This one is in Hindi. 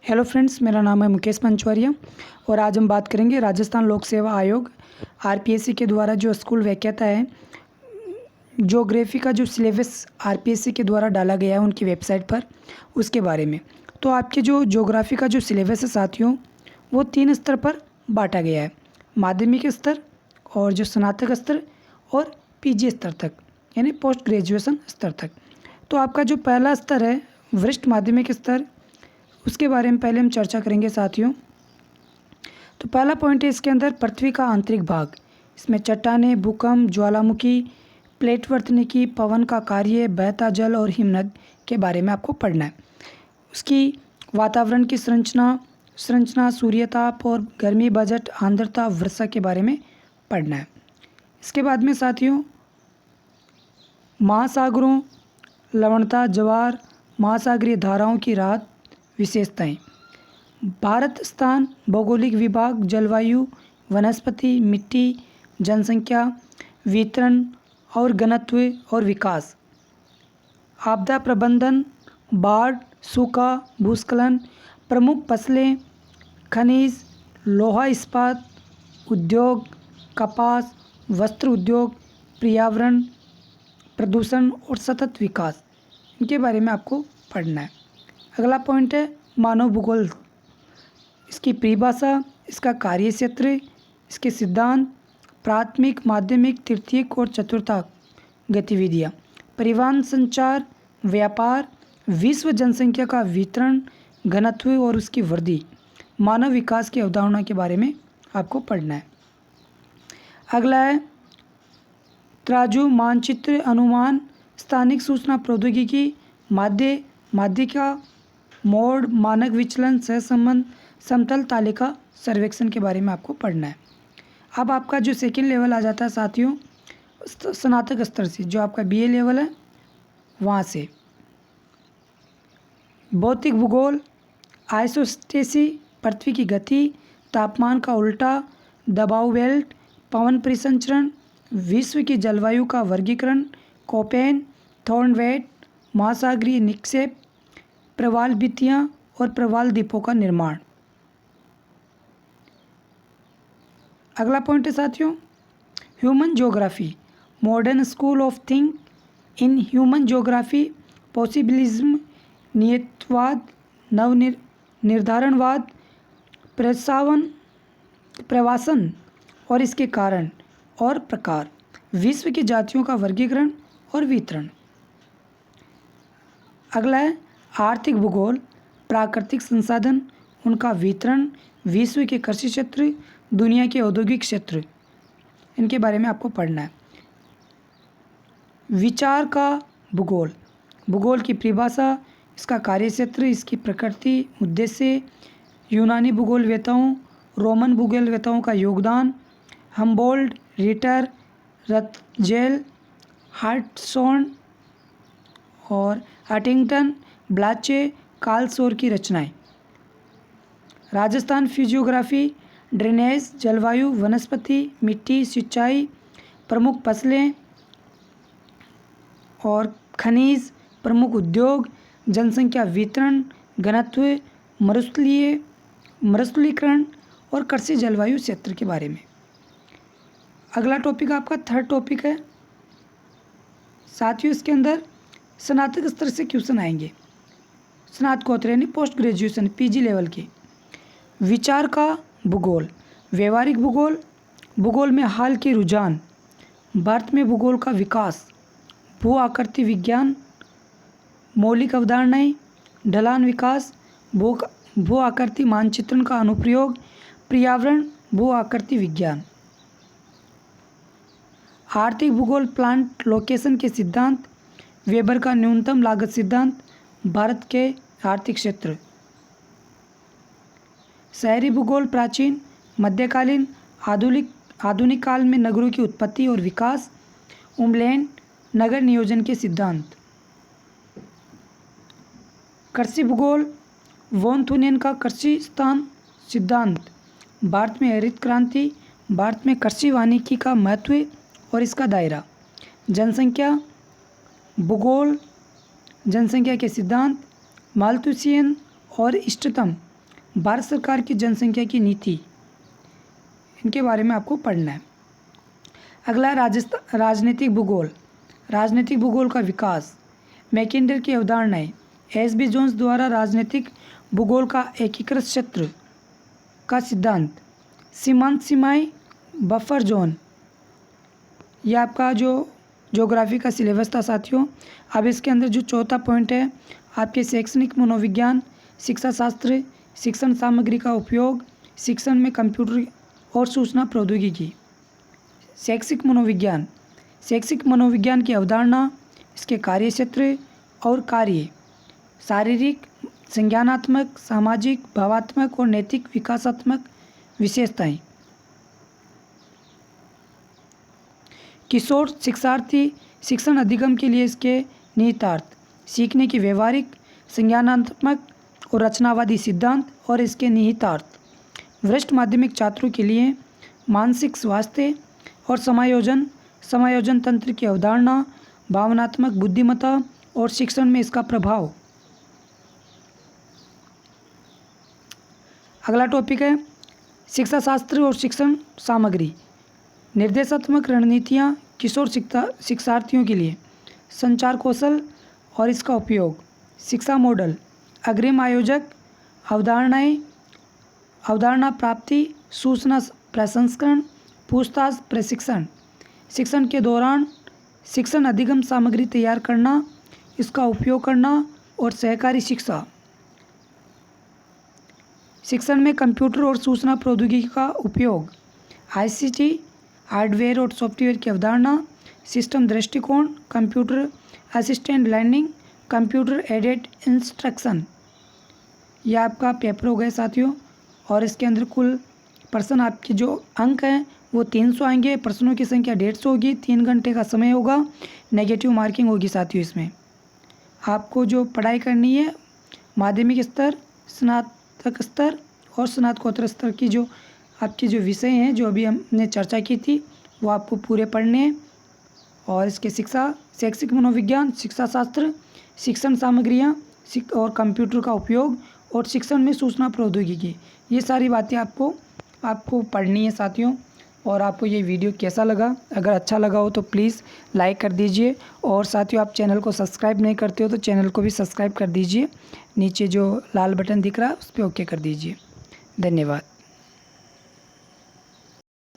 हेलो फ्रेंड्स, मेरा नाम है मुकेश पंचवारिया और आज हम बात करेंगे राजस्थान लोक सेवा आयोग आरपीएससी के द्वारा जो स्कूल वैक्यता है, ज्योग्राफी का जो सिलेबस आरपीएससी के द्वारा डाला गया है उनकी वेबसाइट पर, उसके बारे में। तो आपके जो ज्योग्राफी का जो सिलेबस है साथियों, वो 3 स्तर पर बांटा गया है। माध्यमिक स्तर और जो स्नातक स्तर और पीजी स्तर तक, यानी पोस्ट ग्रेजुएशन स्तर तक। तो आपका जो पहला स्तर है वरिष्ठ माध्यमिक स्तर, उसके बारे में पहले हम चर्चा करेंगे साथियों। तो पहला पॉइंट है इसके अंदर पृथ्वी का आंतरिक भाग। इसमें चट्टानें, भूकंप, ज्वालामुखी, प्लेट वर्तनिकी, पवन का कार्य, बहता जल और हिमनद के बारे में आपको पढ़ना है। उसकी वातावरण की संरचना, सूर्यताप और गर्मी, बजट, आर्द्रता, वर्षा के बारे में पढ़ना है। इसके बाद में साथियों महासागरों, लवणता, ज्वार, महासागरीय धाराओं की राहत विशेषताएं, भारत स्थान, भौगोलिक विभाग, जलवायु, वनस्पति, मिट्टी, जनसंख्या, वितरण और घनत्व और विकास, आपदा प्रबंधन, बाढ़, सूखा, भूस्खलन, प्रमुख फसलें, खनिज, लोहा इस्पात उद्योग, कपास, वस्त्र उद्योग, पर्यावरण, प्रदूषण और सतत विकास, इनके बारे में आपको पढ़ना है। अगला पॉइंट है मानव भूगोल। इसकी परिभाषा, इसका कार्य क्षेत्र, इसके सिद्धांत, प्राथमिक, माध्यमिक, तृतीयक और चतुर्थक गतिविधियाँ, परिवहन, संचार, व्यापार, विश्व जनसंख्या का वितरण, घनत्व और उसकी वृद्धि, मानव विकास की अवधारणा के बारे में आपको पढ़ना है। अगला है तराजू, मानचित्र, अनुमान, स्थानिक सूचना प्रौद्योगिकी, माध्यिका, मोड, मानक विचलन, सहसंबंध, समतल तालिका सर्वेक्षण के बारे में आपको पढ़ना है। अब आपका जो सेकेंड लेवल आ जाता है साथियों स्नातक स्तर से, जो आपका बीए लेवल है वहाँ से भौतिक भूगोल, आइसोस्टेसी, पृथ्वी की गति, तापमान का उल्टा, दबाव बेल्ट, पवन परिसंचरण, विश्व की जलवायु का वर्गीकरण, कोपेन, थॉर्नवेट, महासागरीय निक्षेप, प्रवाल भित्तियाँ और प्रवाल द्वीपों का निर्माण। अगला पॉइंट है साथियों human geography, modern school of think in human geography, possibilism, नियतवाद, निर्धारणवाद, प्रवासन और इसके कारण और प्रकार, विश्व की जातियों का वर्गीकरण और वितरण। अगला है आर्थिक भूगोल, प्राकृतिक संसाधन, उनका वितरण, विश्व के कृषि क्षेत्र, दुनिया के औद्योगिक क्षेत्र, इनके बारे में आपको पढ़ना है। विचार का भूगोल, भूगोल की परिभाषा, इसका कार्यक्षेत्र, इसकी प्रकृति, उद्देश्य, यूनानी भूगोलवेताओं, रोमन भूगोलवेताओं का योगदान, हम्बोल्ट, रिटर, रथजेल, हार्टसॉन और हटिंगटन, ब्लाचे, कालसोर की रचनाएं। राजस्थान फिजियोग्राफी, ड्रेनेज, जलवायु, वनस्पति, मिट्टी, सिंचाई, प्रमुख फसलें और खनिज, प्रमुख उद्योग, जनसंख्या वितरण, घनत्व, मरुस्थलीकरण और कृषि जलवायु क्षेत्र के बारे में। अगला टॉपिक आपका थर्ड टॉपिक है साथियों, इसके अंदर स्नातक स्तर से क्वेश्चन आएंगे, स्नातकोत्तर यानी पोस्ट ग्रेजुएशन पीजी लेवल के। विचार का भूगोल, व्यवहारिक भूगोल, भूगोल में हाल के रुझान, भारत में भूगोल का विकास, भू आकृति विज्ञान, मौलिक अवधारणाएं, ढलान विकास, भू आकृति मानचित्रण का अनुप्रयोग, पर्यावरण, भू आकृति विज्ञान। आर्थिक भूगोल, प्लांट लोकेशन के सिद्धांत, वेबर का न्यूनतम लागत सिद्धांत, भारत के आर्थिक क्षेत्र। शहरी भूगोल, प्राचीन, मध्यकालीन, आधुनिक काल में नगरों की उत्पत्ति और विकास, उमलैंड, नगर नियोजन के सिद्धांत। कृषि भूगोल, वॉन थुनेन का कृषि स्थान सिद्धांत, भारत में हरित क्रांति, भारत में कृषि वानिकी का महत्व और इसका दायरा। जनसंख्या भूगोल, जनसंख्या के सिद्धांत, माल्थुसियन और इष्टतम भारत सरकार की जनसंख्या की नीति, इनके बारे में आपको पढ़ना है। अगला राजनीतिक भूगोल, राजनीतिक भूगोल का विकास, मैकेंडर की अवधारणाएं, एस बी जोन्स द्वारा राजनीतिक भूगोल का एकीकृत क्षेत्र का सिद्धांत, सीमांत सीमाएं, बफर जोन। यह आपका जो ज्योग्राफी का सिलेबस था साथियों। अब इसके अंदर जो चौथा पॉइंट है आपके शैक्षणिक मनोविज्ञान, शिक्षा शास्त्र, शिक्षण सामग्री का उपयोग, शिक्षण में कंप्यूटर और सूचना प्रौद्योगिकी। शैक्षिक मनोविज्ञान, शैक्षिक मनोविज्ञान की अवधारणा, इसके कार्य क्षेत्र और कार्य, शारीरिक, संज्ञानात्मक, सामाजिक, भावात्मक और नैतिक विकासात्मक विशेषताएं। किशोर शिक्षार्थी शिक्षण अधिगम के लिए इसके निहितार्थ, सीखने की व्यवहारिक, संज्ञानात्मक और रचनावादी सिद्धांत और इसके निहितार्थ। वरिष्ठ माध्यमिक छात्रों के लिए मानसिक स्वास्थ्य और समायोजन तंत्र की अवधारणा, भावनात्मक बुद्धिमत्ता और शिक्षण में इसका प्रभाव। अगला टॉपिक है शिक्षा शास्त्र और शिक्षण सामग्री, निर्देशात्मक रणनीतियाँ किशोर शिक्षार्थियों के लिए, संचार कौशल और इसका उपयोग, शिक्षा मॉडल, अग्रिम आयोजक, अवधारणाएं, अवधारणा प्राप्ति, सूचना प्रसंस्करण, पूछताछ प्रशिक्षण, शिक्षण के दौरान शिक्षण अधिगम सामग्री तैयार करना, इसका उपयोग करना और सहकारी शिक्षा। शिक्षण में कंप्यूटर और सूचना प्रौद्योगिकी का उपयोग, ICT, हार्डवेयर और सॉफ्टवेयर की अवधारणा, सिस्टम दृष्टिकोण, computer assistant learning, computer aided instruction. यह आपका पेपर हो गए साथियों। और इसके अंदर कुल प्रश्न आपके जो अंक हैं वो 300 आएंगे, प्रश्नों की संख्या 150 होगी, 3 घंटे का समय होगा, नेगेटिव मार्किंग होगी साथियों। इसमें आपको जो पढ़ाई करनी है माध्यमिक स्तर, स्नातक स्तर और स्नातकोत्तर स्तर की जो आपके जो विषय हैं जो अभी हमने चर्चा की थी वो आपको पूरे पढ़ने हैं। और इसके शैक्षिक मनोविज्ञान, शिक्षा शास्त्र, शिक्षण सामग्रियाँ और कंप्यूटर का उपयोग और शिक्षण में सूचना प्रौद्योगिकी, ये सारी बातें आपको पढ़नी है साथियों। और आपको ये वीडियो कैसा लगा? अगर अच्छा लगा हो तो प्लीज़ लाइक कर दीजिए। और साथियों आप चैनल को सब्सक्राइब नहीं करते हो तो चैनल को भी सब्सक्राइब कर दीजिए। नीचे जो लाल बटन दिख रहा है उस पर ओके कर दीजिए। धन्यवाद।